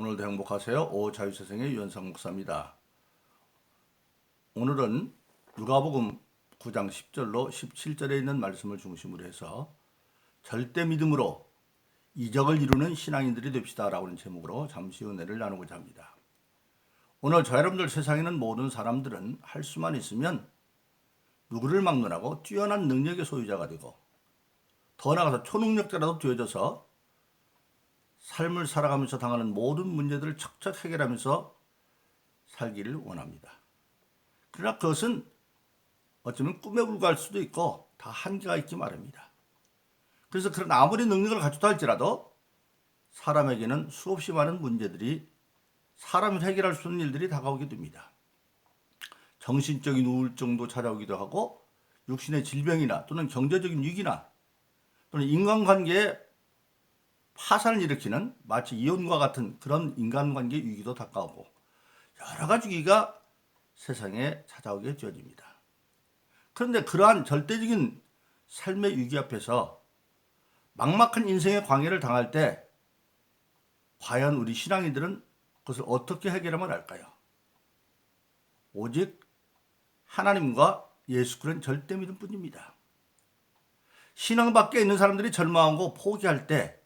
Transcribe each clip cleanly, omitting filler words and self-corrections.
오늘도 행복하세요. 오자유세상의 유현상 목사입니다. 오늘은 누가복음 9장 10절로 17절에 있는 말씀을 중심으로 해서 절대 믿음으로 이적을 이루는 신앙인들이 됩시다 라고 하는 제목으로 잠시 은혜를 나누고자 합니다. 오늘 저 여러분들 세상에는 모든 사람들은 할 수만 있으면 누구를 막론하고 뛰어난 능력의 소유자가 되고 더 나아가서 초능력자라도 되어져서 삶을 살아가면서 당하는 모든 문제들을 척척 해결하면서 살기를 원합니다. 그러나 그것은 어쩌면 꿈에 불과할 수도 있고 다 한계가 있기 마련입니다. 그래서 그런 아무리 능력을 갖췄다 할지라도 사람에게는 수없이 많은 문제들이 사람이 해결할 수 있는 일들이 다가오게 됩니다. 정신적인 우울증도 찾아오기도 하고 육신의 질병이나 또는 경제적인 위기나 또는 인간관계에 파산을 일으키는 마치 이혼과 같은 그런 인간관계 위기도 다가오고 여러 가지 위기가 세상에 찾아오게 되어집니다. 그런데 그러한 절대적인 삶의 위기 앞에서 막막한 인생의 광해를 당할 때 과연 우리 신앙인들은 그것을 어떻게 해결하면 할까요? 오직 하나님과 예수 그리스도는 절대 믿음 뿐입니다. 신앙 밖에 있는 사람들이 절망하고 포기할 때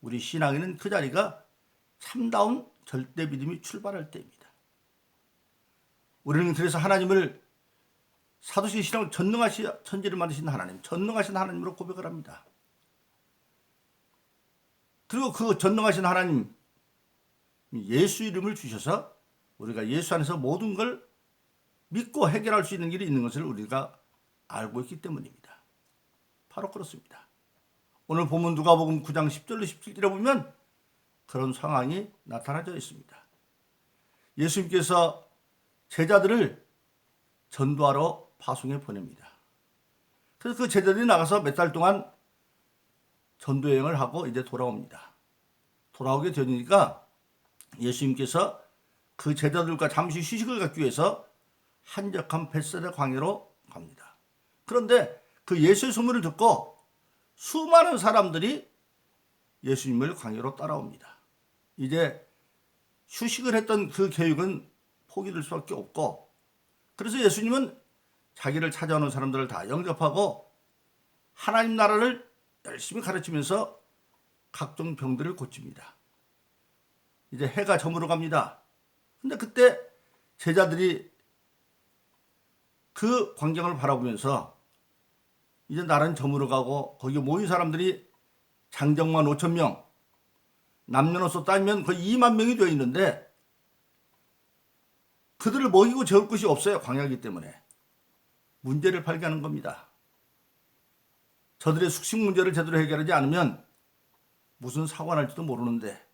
우리 신앙인은 그 자리가 참다운 절대 믿음이 출발할 때입니다. 우리는 그래서 하나님을 사도신 신앙을 전능하신 천지를 만드신 하나님, 전능하신 하나님으로 고백을 합니다. 그리고 그 전능하신 하나님 예수 이름을 주셔서 우리가 예수 안에서 모든 걸 믿고 해결할 수 있는 길이 있는 것을 우리가 알고 있기 때문입니다. 바로 그렇습니다. 오늘 본문 누가복음 9장 10절로 17절에 보면 그런 상황이 나타나져 있습니다. 예수님께서 제자들을 전도하러 파송해 보냅니다. 그래서 그 제자들이 나가서 몇 달 동안 전도 여행을 하고 이제 돌아옵니다. 돌아오게 되니까 예수님께서 그 제자들과 잠시 휴식을 갖기 위해서 한적한 벳세다 광야로 갑니다. 그런데 그 예수의 소문을 듣고 수많은 사람들이 예수님을 광야로 따라옵니다. 이제 휴식을 했던 그 계획은 포기될 수밖에 없고, 그래서 예수님은 자기를 찾아오는 사람들을 다 영접하고 하나님 나라를 열심히 가르치면서 각종 병들을 고칩니다. 이제 해가 저물어 갑니다. 근데 그때 제자들이 그 광경을 바라보면서 이제 날은 저물어 가고 거기에 모인 사람들이 장정만 5천 명, 남녀노소 따지면 거의 2만 명이 되어 있는데 그들을 먹이고 재울 것이 없어요. 광야이기 때문에. 문제를 발견하는 겁니다. 저들의 숙식 문제를 제대로 해결하지 않으면 무슨 사고가 날지도 모르는데,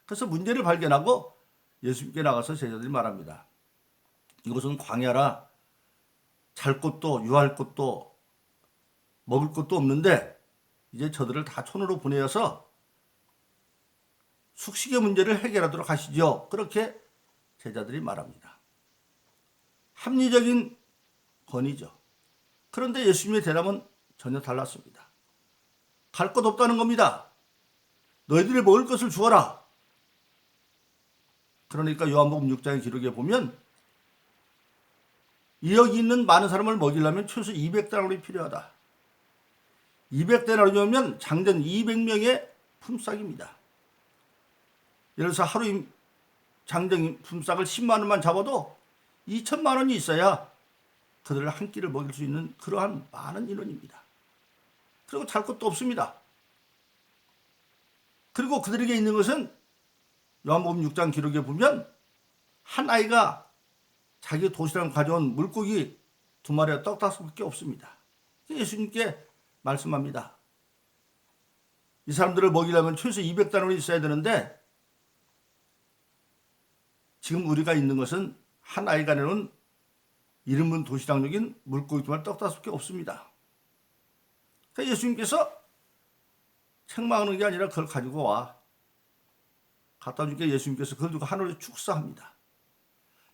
그래서 문제를 발견하고 예수님께 나가서 제자들이 말합니다. 이곳은 광야라 잘 곳도 유할 곳도 먹을 것도 없는데 이제 저들을 다 촌으로 보내어서 숙식의 문제를 해결하도록 하시죠. 그렇게 제자들이 말합니다. 합리적인 건의죠. 그런데 예수님의 대답은 전혀 달랐습니다. 갈 것 없다는 겁니다. 너희들이 먹을 것을 주어라. 그러니까 요한복음 6장의 기록에 보면 여기 있는 많은 사람을 먹이려면 최소 200데나리온이 필요하다. 200데나리온이면 장전 200명의 품삯입니다. 예를 들어서 하루 장정 품삯을 10만 원만 잡아도 2천만 원이 있어야 그들을 한 끼를 먹일 수 있는 그러한 많은 인원입니다. 그리고 잘 것도 없습니다. 그리고 그들에게 있는 것은 요한복음 6장 기록에 보면 한 아이가 자기 도시락 가져온 물고기 2마리와 떡 5개밖에 없습니다. 예수님께 말씀합니다. 이 사람들을 먹이려면 최소 200데나리온이 있어야 되는데 지금 우리가 있는 것은 한 아이가 내놓은 1인분 도시락용인 물고기 2마리 떡 5개 없습니다. 그러니까 예수님께서 책망하는 게 아니라 그걸 가지고 와. 갖다 주니까 예수님께서 그걸 두고 하늘에 축사합니다.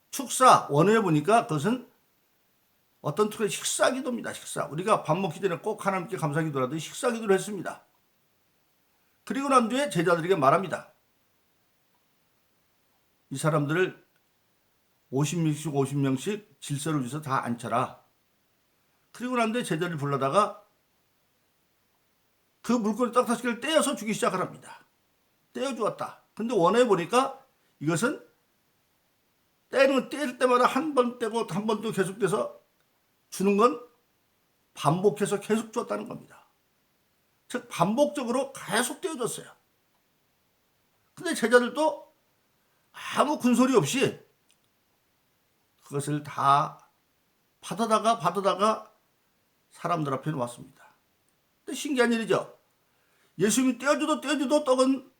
축사, 원어에 보니까 그것은 어떤 특별한 식사 기도입니다. 식사. 우리가 밥 먹기 전에 꼭 하나님께 감사 기도라도 식사 기도를 했습니다. 그리고 난 뒤에 제자들에게 말합니다. 이 사람들을 50명씩 질서를 위해서 다 앉혀라. 그리고 난 뒤에 제자를 불러다가 그 물고기 떡 5개를 떼어서 주기 시작을 합니다. 떼어 주었다. 근데 원어에 보니까 이것은 뗄 때마다 한 번 떼고 한 번 또 계속돼서 주는 건 반복해서 계속 줬다는 겁니다. 즉 반복적으로 계속 떼어줬어요. 근데 제자들도 아무 군소리 없이 그것을 다 받아다가 사람들 앞에 놓았습니다. 근데 신기한 일이죠. 예수님이 떼어줘도 떡은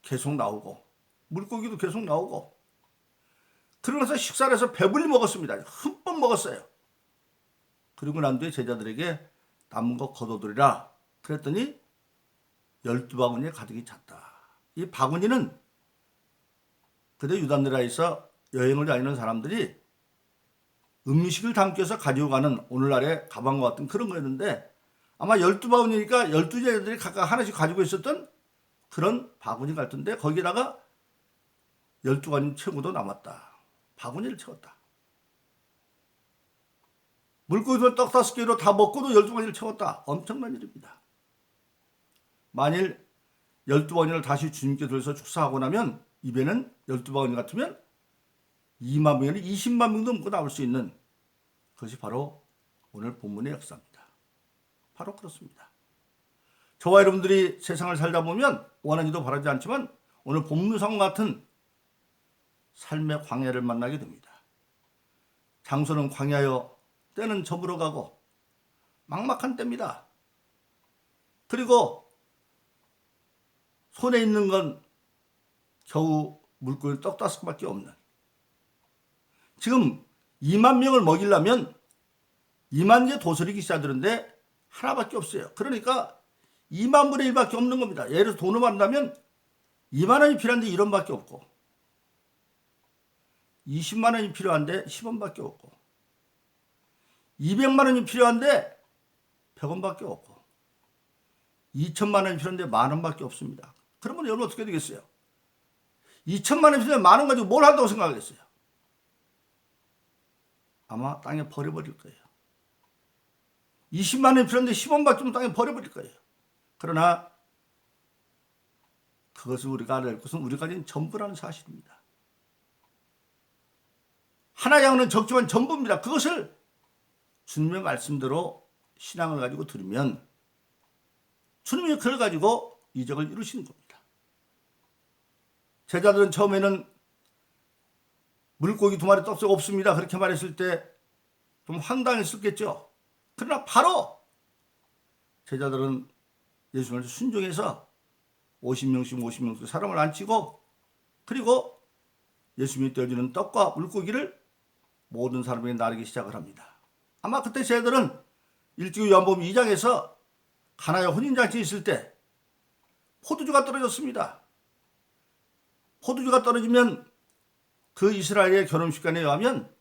계속 나오고 물고기도 계속 나오고 그러면서 식사를 해서 배불리 먹었습니다. 흠뻑 먹었어요. 그리고 난 뒤에 제자들에게 남은 거 거둬들이라 그랬더니 12바구니에 가득히 찼다. 이 바구니는 그때 유다나라에서 여행을 다니는 사람들이 음식을 담기 위해서 가지고 가는 오늘날의 가방과 같은 그런 거였는데 아마 12바구니니까 12제자들이 각각 하나씩 가지고 있었던 그런 바구니 같은데 거기다가 12바구니 채우고도 남았다. 바구니를 채웠다. 물고기도 떡 5개로 다 먹고도 12바구니를 채웠다. 엄청난 일입니다. 만일 12바구니를 다시 주님께 들어서 축사하고 나면 입에는 12바구니 같으면 2만 명이 20만 명도 먹고 나올 수 있는 그것이 바로 오늘 본문의 역사입니다. 바로 그렇습니다. 저와 여러분들이 세상을 살다 보면 원하지도 바라지 않지만 오늘 본문상 같은 삶의 광야를 만나게 됩니다. 장소는 광야여 때는 저물어 가고 막막한 때입니다. 그리고 손에 있는 건 겨우 물고기 떡 5개밖에 없는 지금 2만 명을 먹이려면 2만 개 도서리기 시작하는데 하나밖에 없어요. 그러니까 2만 분의 1밖에 없는 겁니다. 예를 들어서 돈을 받는다면 2만 원이 필요한데 1원밖에 없고 20만 원이 필요한데 10원밖에 없고 200만 원이 필요한데 100원밖에 없고 2천만 원이 필요한데 만 원밖에 없습니다. 그러면 여러분 어떻게 되겠어요? 2천만 원이 필요한데 만 원 가지고 뭘 한다고 생각하겠어요? 아마 땅에 버려버릴 거예요. 20만 원이 필요한데 10원밖에 없으면 땅에 버려버릴 거예요. 그러나 그것을 우리가 알아야 할 것은 우리 가진 전부라는 사실입니다. 하나 양은 적지만 전부입니다. 그것을 주님의 말씀대로 신앙을 가지고 들으면 주님이 그걸 가지고 이적을 이루시는 겁니다. 제자들은 처음에는 물고기 2마리 떡 없습니다. 그렇게 말했을 때 좀 황당했었겠죠. 그러나 바로 제자들은 예수님을 순종해서 50명씩 사람을 앉히고 그리고 예수님이 떼어주는 떡과 물고기를 모든 사람에게 나르기 시작을 합니다. 아마 그때 제자들은 일찍 요한복음 2장에서 가나의 혼인잔치 있을 때 포도주가 떨어졌습니다. 포도주가 떨어지면 그 이스라엘의 결혼식관에 의하면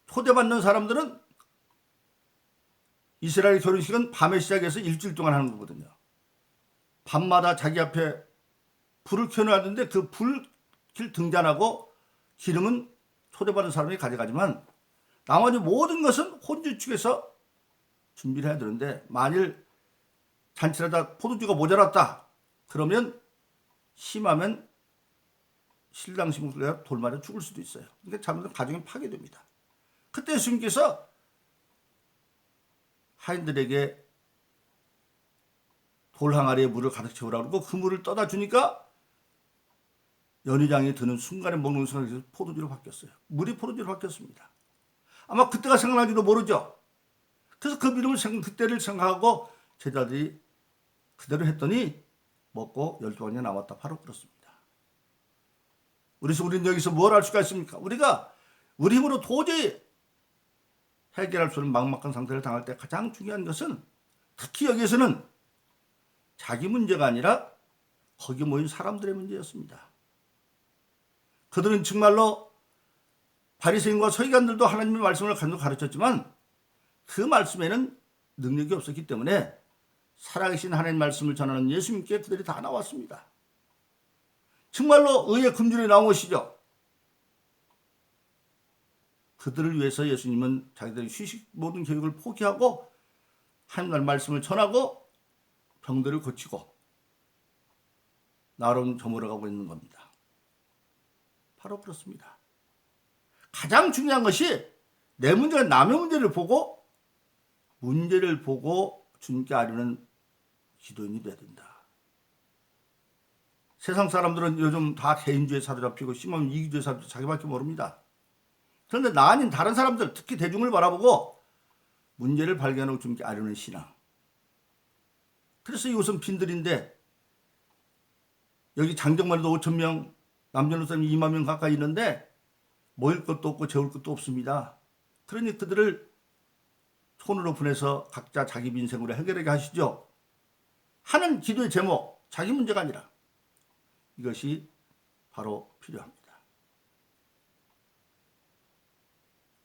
초대받는 사람들은 이스라엘 결혼식은 밤에 시작해서 일주일 동안 하는 거거든요. 밤마다 자기 앞에 불을 켜놓았는데 그 불길 등잔하고 기름은 초대받은 사람이 가져가지만 나머지 모든 것은 혼주 측에서 준비를 해야 되는데 만일 잔치하다 포도주가 모자랐다 그러면 심하면 신랑 신부가 돌 맞아 죽을 수도 있어요. 그러니까 잘못하면 가정이 파괴됩니다. 그때 예수님께서 하인들에게 돌 항아리에 물을 가득 채우라고 그러고 그 물을 떠다 주니까 연회장이 드는 순간에 먹는 순간에 포도주로 바뀌었어요. 물이 포도주로 바뀌었습니다. 아마 그때가 생각나지도 모르죠. 그래서 그 믿음을 그때를 생각하고 제자들이 그대로 했더니 먹고 12바구니가 남았다. 바로 그렇습니다. 그래서 우리는 여기서 뭘 할 수가 있습니까? 우리가 우리 힘으로 도저히 해결할 수 없는 막막한 상태를 당할 때 가장 중요한 것은 특히 여기에서는 자기 문제가 아니라 거기 모인 사람들의 문제였습니다. 그들은 정말로 바리새인과 서기관들도 하나님의 말씀을 가르쳤지만 그 말씀에는 능력이 없었기 때문에 살아계신 하나님의 말씀을 전하는 예수님께 그들이 다 나왔습니다. 정말로 의의 금줄에 나온 것이죠. 그들을 위해서 예수님은 자기들의 휴식 모든 교육을 포기하고 하나님 말씀을 전하고 병들을 고치고 나름 저물어가고 있는 겁니다. 바로 그렇습니다. 가장 중요한 것이 내 문제가 남의 문제를 보고 주님께 아뢰는 기도인이 돼야 된다. 세상 사람들은 요즘 다 개인주의에 사로잡히고 심하면 이기주의에 사로잡히고 자기밖에 모릅니다. 그런데 나 아닌 다른 사람들, 특히 대중을 바라보고 문제를 발견하고 주님께 아뢰는 신앙. 그래서 이곳은 빈들인데 여기 장정만 해도 5,000명, 남녀노 사람이 2만 명 가까이 있는데 모일 것도 없고 재울 것도 없습니다. 그러니 그들을 손으로 보내서 각자 자기 민생으로 해결하게 하시죠. 하는 기도의 제목, 자기 문제가 아니라 이것이 바로 필요합니다.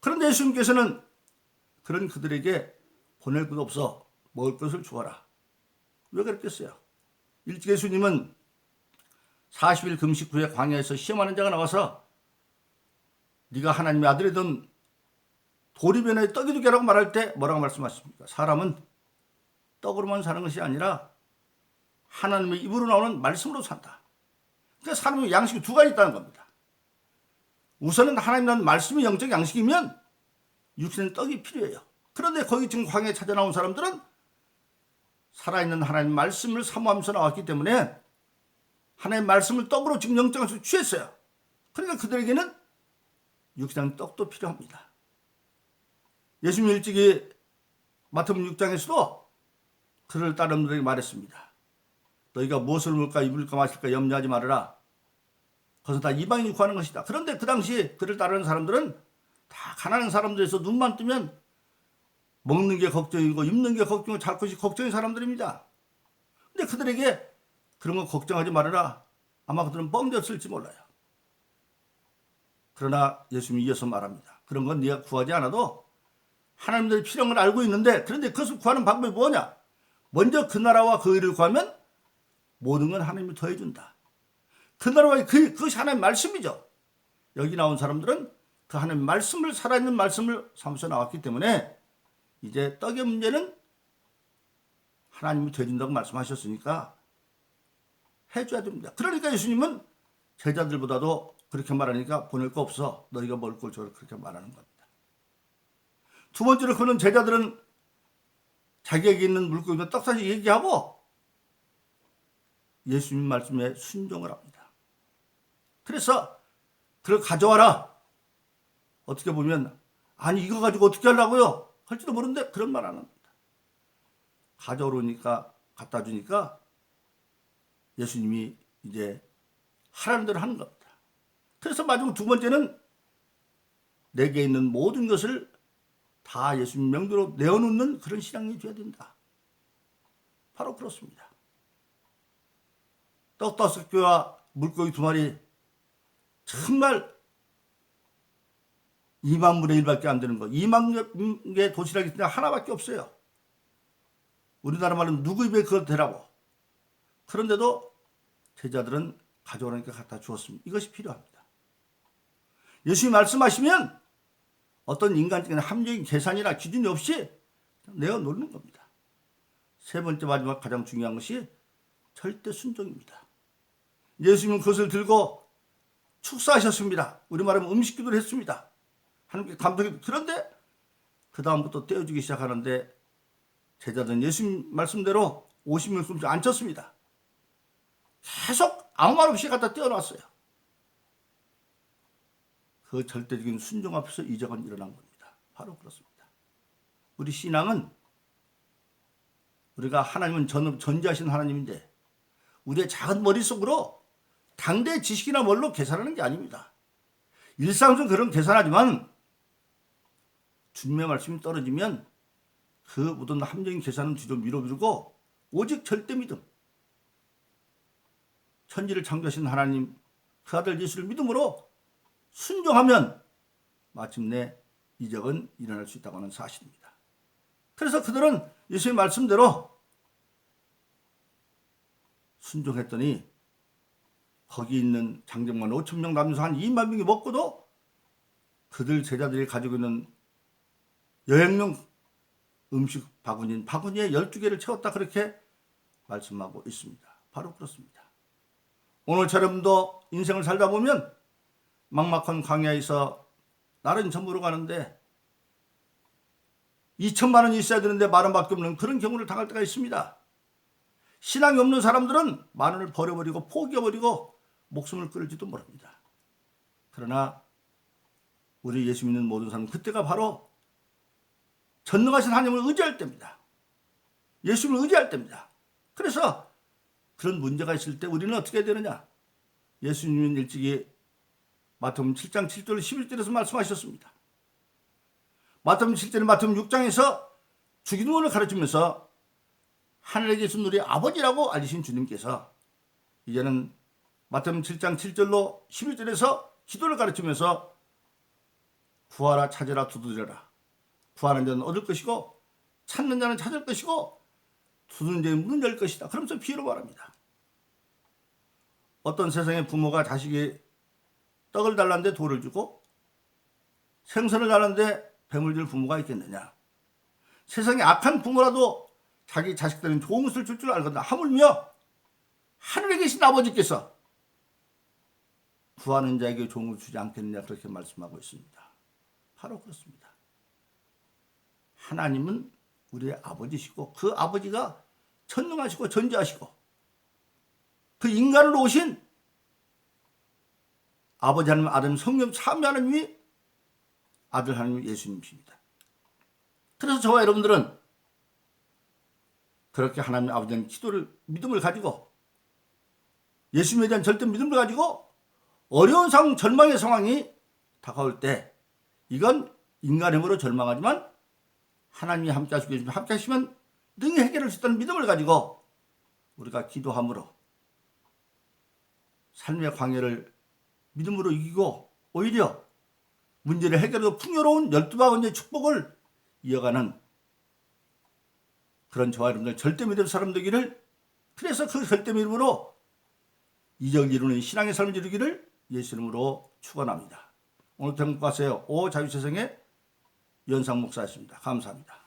그런데 예수님께서는 그런 그들에게 보낼 것 없어 먹을 것을 주어라. 왜 그랬겠어요? 일찍 예수님은 40일 금식 후에 광야에서 시험하는 자가 나와서 네가 하나님의 아들이든 돌이 변해 떡이 되게라고 말할 때 뭐라고 말씀하십니까? 사람은 떡으로만 사는 것이 아니라 하나님의 입으로 나오는 말씀으로 산다. 그러니까 사람의 양식이 두 가지 있다는 겁니다. 우선은 하나님이라는 말씀이 영적 양식이면 육신의 떡이 필요해요. 그런데 거기 지금 광야에 찾아 나온 사람들은 살아있는 하나님 말씀을 사모하면서 나왔기 때문에 하나님의 말씀을 떡으로 지금 영적 양식으로 취했어요. 그러니까 그들에게는 육신의 떡도 필요합니다. 예수님 일찍이 마태복음 6장에서도 그를 따름들에게 말했습니다. 너희가 무엇을 먹을까 입을까 마실까 염려하지 말아라. 그것은 다 이방인이 구하는 것이다. 그런데 그 당시 그를 따르는 사람들은 다 가난한 사람들에서 눈만 뜨면 먹는 게 걱정이고 입는 게 걱정이고 잘 것이 걱정인 사람들입니다. 근데 그들에게 그런 거 걱정하지 말아라. 아마 그들은 뻥졌을지 몰라요. 그러나 예수님이 이어서 말합니다. 그런 건 네가 구하지 않아도 하나님들이 필요한 걸 알고 있는데 그런데 그것을 구하는 방법이 뭐냐? 먼저 그 나라와 그 의를 구하면 모든 건 하나님이 더해준다. 그 나라와 그것이 하나님의 말씀이죠. 여기 나온 사람들은 그 하나님의 말씀을 살아있는 말씀을 삼서 나왔기 때문에 이제 떡의 문제는 하나님이 더해준다고 말씀하셨으니까 해줘야 됩니다. 그러니까 예수님은 제자들보다도 그렇게 말하니까 보낼 거 없어. 너희가 먹을 걸 줘라. 그렇게 말하는 겁니다. 두 번째로 그는 제자들은 자기에게 있는 물고기는 떡사시 얘기하고 예수님 말씀에 순종을 합니다. 그래서 그걸 가져와라. 어떻게 보면 아니 이거 가지고 어떻게 하려고요? 할지도 모르는데 그런 말 안 합니다. 가져오니까 갖다 주니까 예수님이 이제 하라는 대로 하는 겁니다. 그래서 마지막 두 번째는 내게 있는 모든 것을 다 예수님 명대로 내어놓는 그런 신앙이 되어야 된다. 바로 그렇습니다. 떡 5개와 물고기 2마리 정말 2만 분의 1밖에 안 되는 거. 2만 개 도시락이 그냥 하나밖에 없어요. 우리나라 말은 누구 입에 그걸 대라고. 그런데도 제자들은 가져오라니까 갖다 주었습니다. 이것이 필요합니다. 예수님이 말씀하시면 어떤 인간적인 합리적인 계산이나 기준이 없이 내어놓는 겁니다. 세 번째 마지막 가장 중요한 것이 절대 순종입니다. 예수님은 그것을 들고 축사하셨습니다. 우리 말하면 음식 기도를 했습니다. 하나님께 감동이. 그런데 그 다음부터 떼어주기 시작하는데 제자들은 예수님 말씀대로 50명 숨지 안 쳤습니다. 계속 아무 말 없이 갖다 떼어놨어요. 그 절대적인 순종 앞에서 이적은 일어난 겁니다. 바로 그렇습니다. 우리 신앙은 우리가 하나님은 전지하신 하나님인데 우리의 작은 머릿속으로 당대의 지식이나 뭘로 계산하는 게 아닙니다. 일상적으로 그런 계산하지만 주님의 말씀이 떨어지면 그 모든 합리적인 계산은 뒤로 밀어버리고 오직 절대 믿음. 천지를 창조하신 하나님 그 아들 예수를 믿음으로 순종하면 마침내 이적은 일어날 수 있다고 하는 사실입니다. 그래서 그들은 예수의 말씀대로 순종했더니 거기 있는 장정만 5천 명 남녀 한 2만 명이 먹고도 그들 제자들이 가지고 있는 여행용 음식 바구니에 12개를 채웠다, 그렇게 말씀하고 있습니다. 바로 그렇습니다. 오늘처럼도 인생을 살다 보면 막막한 광야에서 나른 전부로 가는데 2천만 원이 있어야 되는데 10,000원밖에 없는 그런 경우를 당할 때가 있습니다. 신앙이 없는 사람들은 10,000원을 버려버리고 포기해버리고 목숨을 끊을지도 모릅니다. 그러나 우리 예수 믿는 모든 사람은 그때가 바로 전능하신 하나님을 의지할 때입니다. 예수를 의지할 때입니다. 그래서 그런 문제가 있을 때 우리는 어떻게 해야 되느냐? 예수님은 일찍이 마태복음 7장 7절 11절에서 말씀하셨습니다. 마태복음 7절에 마태복음 6장에서 죽이는 것을 가르치면서 하늘에 계신 우리 아버지라고 알리신 주님께서 이제는 마태복음 7장 7절로 11절에서 기도를 가르치면서 구하라, 찾으라, 두드려라. 구하는 자는 얻을 것이고 찾는 자는 찾을 것이고 두드리는 자는 문을 열 것이다. 그러면서 비유로 말합니다. 어떤 세상의 부모가 자식이 떡을 달라는데 돌을 주고 생선을 달라는데 뱀을 줄 부모가 있겠느냐? 세상에 악한 부모라도 자기 자식들은 좋은 것을 줄 줄 알거든. 하물며 하늘에 계신 아버지께서 구하는 자에게 좋은 것을 주지 않겠느냐, 그렇게 말씀하고 있습니다. 바로 그렇습니다. 하나님은 우리의 아버지시고 그 아버지가 전능하시고 전지하시고 그 인간으로 오신 아버지 하나님, 아들 성령 참여 하나님이 아들 하나님 예수님이십니다. 그래서 저와 여러분들은 그렇게 하나님 아버지의 기도를, 믿음을 가지고 예수님에 대한 절대 믿음을 가지고 어려운 상황, 절망의 상황이 다가올 때 이건 인간의 힘으로 절망하지만 하나님이 함께 하시고 계시면, 함께 하시면 능히 해결할 수 있다는 믿음을 가지고 우리가 기도함으로 삶의 광야를 믿음으로 이기고 오히려 문제를 해결하고 풍요로운 12방언의 축복을 이어가는 그런 저와 여러분들 절대 믿음 사람 되기를, 그래서 그 절대 믿음으로 이적을 이루는 신앙의 삶을 이루기를 예수 이름으로 축원합니다. 오늘 경고 가세요. 오 자유세상의 연상 목사였습니다. 감사합니다.